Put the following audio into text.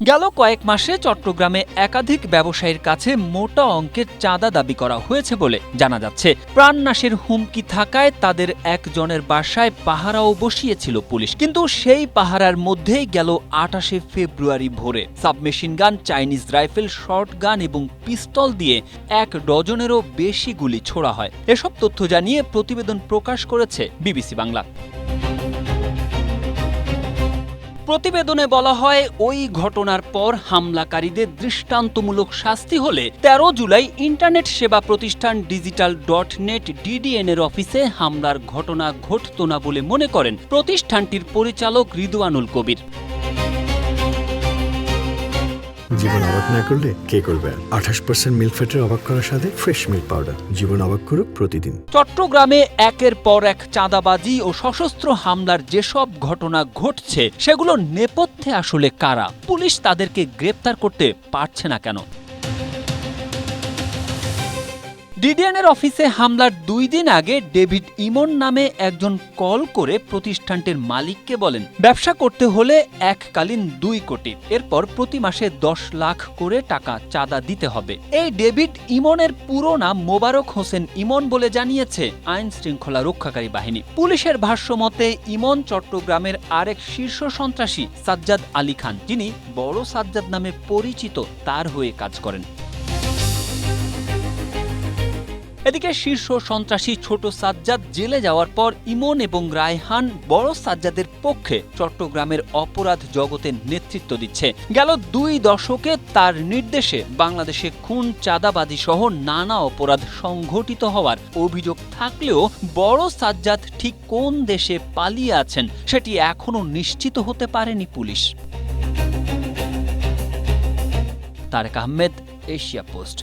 গেল কয়েক মাসে চট্টগ্রামে একাধিক ব্যবসায়ীর কাছে মোটা অঙ্কের চাঁদা দাবি করা হয়েছে বলে জানা যাচ্ছে। প্রাণনাশের হুমকি থাকায় তাদের একজনের বাসায় পাহারাও বসিয়েছিল পুলিশ, কিন্তু সেই পাহারার মধ্যেই গেল ২৮ ফেব্রুয়ারি ভোরে সাবমেশিন গান, চাইনিজ রাইফেল, শর্ট গান এবং পিস্তল দিয়ে ১ ডজনেরও বেশি গুলি ছোড়া হয়। এসব তথ্য জানিয়ে প্রতিবেদন প্রকাশ করেছে বিবিসি বাংলা। প্রতিবেদনে বলা হয়, ওই ঘটনার পর হামলাকারীদের দৃষ্টান্তমূলক শাস্তি হলে ১৩ জুলাই ইন্টারনেট সেবা প্রতিষ্ঠান digital.net DDN এর অফিসে হামলার ঘটনা ঘটত না বলে মনে করেন প্রতিষ্ঠানটির পরিচালক রিদওয়ানুল কবির। জীবন অবাক না করলে কে করবে? ২৮% মিল্ক ফ্যাটের অবাক করার সাথে ফ্রেশ মিল্ক পাউডার। জীবন অবাক করুক প্রতিদিন। চট্টগ্রামে একের পর এক চাঁদাবাজি ও সশস্ত্র হামলার যেসব ঘটনা ঘটছে, সেগুলোর নেপথ্যে আসলে কারা? পুলিশ তাদেরকে গ্রেপ্তার করতে পারছে না কেন? ডিডিএনের অফিসে হামলার ২ দিন আগে ডেভিড ইমন নামে একজন কল করে প্রতিষ্ঠানটির মালিককে বলেন, ব্যবসা করতে হলে এককালীন ২ কোটি, এরপর প্রতি মাসে ১০ লাখ করে টাকা চাঁদা দিতে হবে। এই ডেভিড ইমনের পুরো নাম মোবারক হোসেন ইমন বলে জানিয়েছে আইন শৃঙ্খলা রক্ষাকারী বাহিনী। পুলিশের ভাষ্য মতে, ইমন চট্টগ্রামের আরেক শীর্ষ সন্ত্রাসী সাজ্জাদ আলী খান, যিনি বড় সাজ্জাদ নামে পরিচিত, তার হয়ে কাজ করেন। এদিকে শীর্ষ সন্ত্রাসী ছোট সাজ্জাদ জেলে যাওয়ার পর ইমন এবং রায়হান বড় সাজ্জাদের পক্ষে চট্টগ্রামের অপরাধ জগতে নেতৃত্ব দিচ্ছে। গেল ২ দশকে তার নির্দেশে বাংলাদেশে খুন, চাঁদাবাজি সহ নানা অপরাধ সংঘটিত হওয়ার অভিযোগ থাকলেও বড় সাজ্জাদ ঠিক কোন দেশে পালিয়ে আছেন সেটি এখনো নিশ্চিত হতে পারেনি পুলিশ। Tarek Ahmed, Asia post.